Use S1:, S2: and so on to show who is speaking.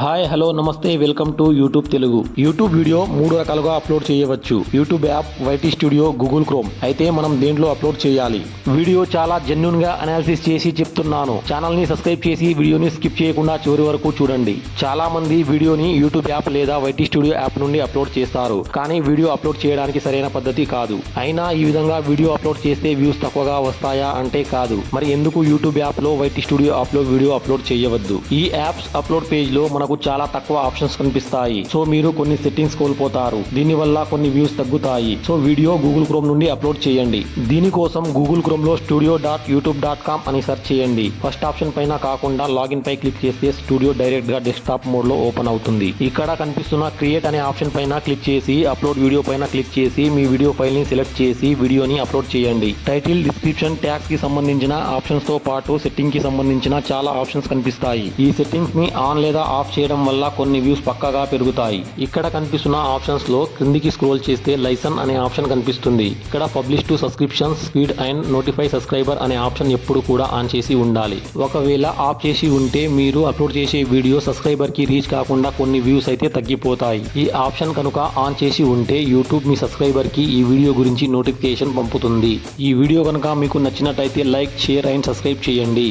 S1: Hi hello నమస్తే welcome to YouTube Telugu. YouTube video 3 రకాలుగా upload చేయవచ్చు. YouTube app, YT studio, Google Chrome. అయితే మనం దేంట్లో అప్లోడ్ చేయాలి? వీడియో చాలా జెన్యూన్ గా అనాలిసిస్ చేసి చెప్తున్నాను. ఛానల్ ని సబ్స్క్రైబ్ చేసి వీడియోని స్కిప్ చేయకుండా చివరి వరకు చూడండి. చాలా మంది వీడియోని యూట్యూబ్ యాప్ లేదా వైటీ స్టూడియో యాప్ నుండి అప్లోడ్ చేస్తారు. కానీ వీడియో అప్లోడ్ చేయడానికి సరైన పద్ధతి కాదు. అయినా ఈ విధంగా వీడియో అప్లోడ్ చేస్తే వ్యూస్ తక్కువగా వస్తాయా అంటే కాదు. మరి ఎందుకు యూట్యూబ్ యాప్ లో, వైటీ స్టూడియో యాప్ లో వీడియో అప్లోడ్ చేయవద్దు? ఈ యాప్స్ అప్లోడ్ పేజ్ లో మనకు చాలా తక్కువ ఆప్షన్స్ కనిపిస్తాయి. సో మీరు కొన్ని సెట్టింగ్స్ కోల్పోతారు. దీనివల్ల కొన్ని వ్యూస్ తగ్గుతాయి. సో వీడియో గూగుల్ క్రోమ్ నుండి అప్లోడ్ చేయండి. దీనికోసం గూగుల్ క్రోమ్ లో studio.youtube.com అని సెర్చ్ చేయండి. ఫస్ట్ ఆప్షన్ పైన కాకుండా లాగిన్ పై క్లిక్ చేస్తే స్టూడియో డైరెక్ట్ గా డెస్క్టాప్ మోడ్ లో ఓపెన్ అవుతుంది. ఇక్కడ కనిపిస్తున్న క్రియేట్ అనే ఆప్షన్ పైన క్లిక్ చేసి అప్లోడ్ వీడియో పైన క్లిక్ చేసి మీ వీడియో ఫైల్ ని సెలెక్ట్ చేసి వీడియోని అప్లోడ్ చేయండి. టైటిల్, డిస్క్రిప్షన్, ట్యాగ్స్ కి సంబంధించిన ఆప్షన్స్ తో పాటు సెట్టింగ్ కి సంబంధించిన చాలా ఆప్షన్స్ కనిపిస్తాయి. ఈ సెట్టింగ్స్ ని ఆన్ లేదా ఆఫ్ చేయడం వల్ల కొన్ని వ్యూస్ పక్కాగా పెరుగుతాయి. ఇక్కడ కనిపిస్తున్న ఆప్షన్స్ లో క్రిందికి స్క్రోల్ చేస్తే లైసన్ అనే ఆప్షన్ కనిపిస్తుంది. ఇక్కడ publish to subscriptions, feed and notify subscriber అనే ఆప్షన్ ఎప్పుడు కూడా ఆన్ చేసి ఉండాలి. ఒకవేళ ఆఫ్ చేసి ఉంటే మీరు అప్లోడ్ చేసే వీడియో సబ్స్క్రైబర్ కి రీచ్ కాకుండా కొన్ని వ్యూస్ అయితే తగ్గిపోతాయి. ఈ ఆప్షన్ కనుక ఆన్ చేసి ఉంటే యూట్యూబ్ మీ సబ్స్క్రైబర్ కి ఈ వీడియో గురించి నోటిఫికేషన్ పంపుతుంది. ఈ వీడియో కనుక మీకు నచ్చినట్టయితే లైక్, షేర్ అండ్ సబ్స్క్రైబ్ చేయండి.